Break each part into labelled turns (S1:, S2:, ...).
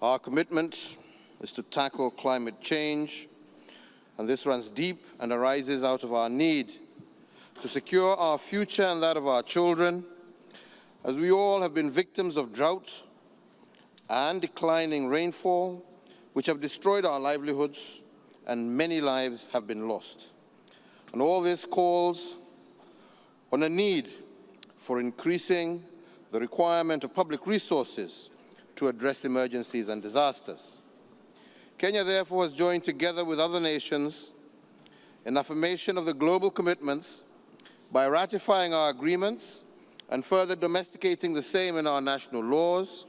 S1: Our commitment is to tackle climate change, and this runs deep and arises out of our need to secure our future and that of our children, as we all have been victims of drought and declining rainfall, which have destroyed our livelihoods, and many lives have been lost. And all this calls on a need for increasing the requirement of public resources to address emergencies and disasters. Kenya, therefore, has joined together with other nations in affirmation of the global commitments by ratifying our agreements and further domesticating the same in our national laws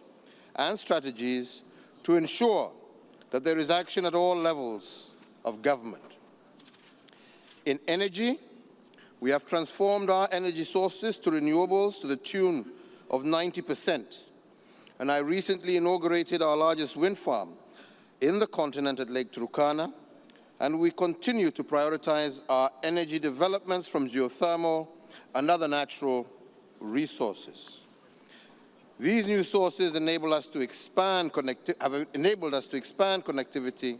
S1: and strategies to ensure that there is action at all levels of government. In energy, we have transformed our energy sources to renewables to the tune of 90%. And I recently inaugurated our largest wind farm in the continent at Lake Turkana, and we continue to prioritize our energy developments from geothermal and other natural resources. These new sources enable us to have enabled us to expand connectivity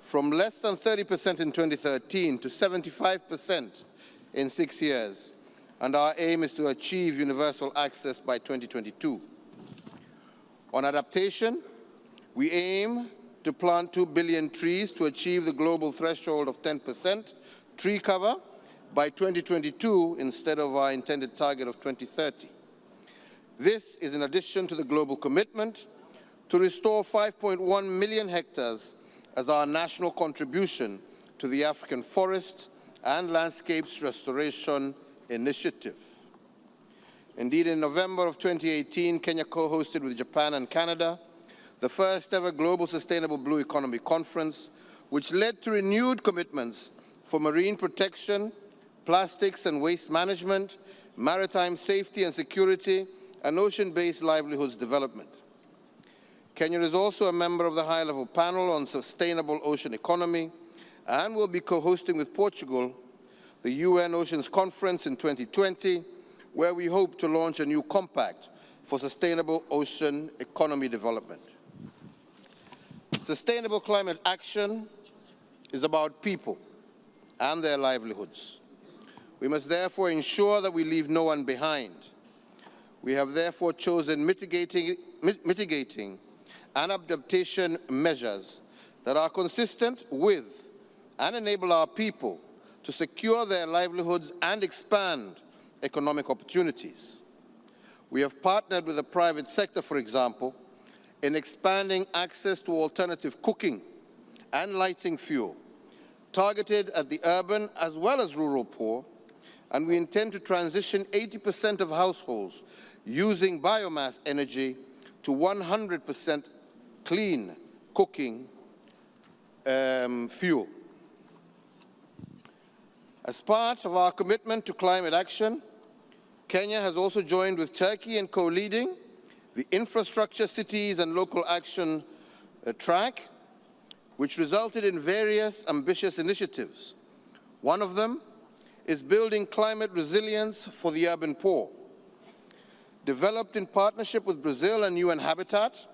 S1: from less than 30% in 2013 to 75% in 6 years, and our aim is to achieve universal access by 2022. On adaptation, we aim to plant 2 billion trees to achieve the global threshold of 10% tree cover by 2022 instead of our intended target of 2030. This is in addition to the global commitment to restore 5.1 million hectares as our national contribution to the African Forest and Landscapes Restoration Initiative. Indeed, in November of 2018, Kenya co-hosted with Japan and Canada the first ever Global Sustainable Blue Economy Conference, which led to renewed commitments for marine protection, plastics and waste management, maritime safety and security, and ocean-based livelihoods development. Kenya is also a member of the high-level panel on sustainable ocean economy and will be co-hosting with Portugal the UN Oceans Conference in 2020, where we hope to launch a new compact for sustainable ocean economy development. Sustainable climate action is about people and their livelihoods. We must therefore ensure that we leave no one behind. We have therefore chosen mitigating and adaptation measures that are consistent with and enable our people to secure their livelihoods and expand economic opportunities. We have partnered with the private sector, for example, in expanding access to alternative cooking and lighting fuel, targeted at the urban as well as rural poor, and we intend to transition 80% of households using biomass energy to 100% clean cooking fuel. As part of our commitment to climate action, Kenya has also joined with Turkey in co-leading the Infrastructure, Cities and Local Action track, which resulted in various ambitious initiatives. One of them is building climate resilience for the urban poor. Developed in partnership with Brazil and UN Habitat,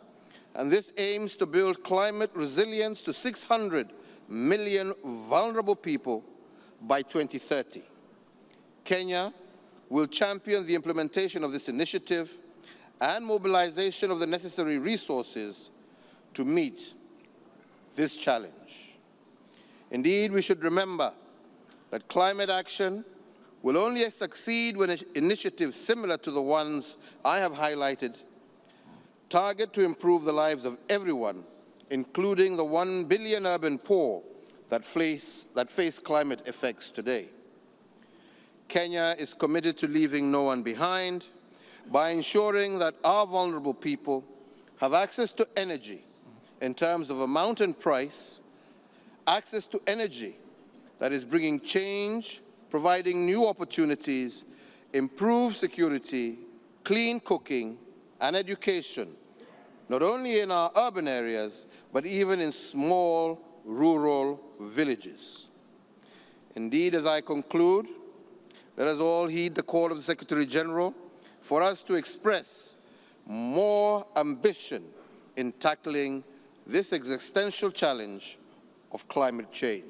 S1: and this aims to build climate resilience to 600 million vulnerable people by 2030. Kenya will champion the implementation of this initiative and mobilization of the necessary resources to meet this challenge. Indeed, we should remember that climate action will only succeed when initiatives similar to the ones I have highlighted target to improve the lives of everyone, including the 1 billion urban poor that face climate effects today. Kenya is committed to leaving no one behind by ensuring that our vulnerable people have access to energy in terms of amount and price, access to energy that is bringing change, providing new opportunities, improved security, clean cooking, and education, not only in our urban areas, but even in small rural villages. Indeed, as I conclude, let us all heed the call of the Secretary General for us to express more ambition in tackling this existential challenge of climate change.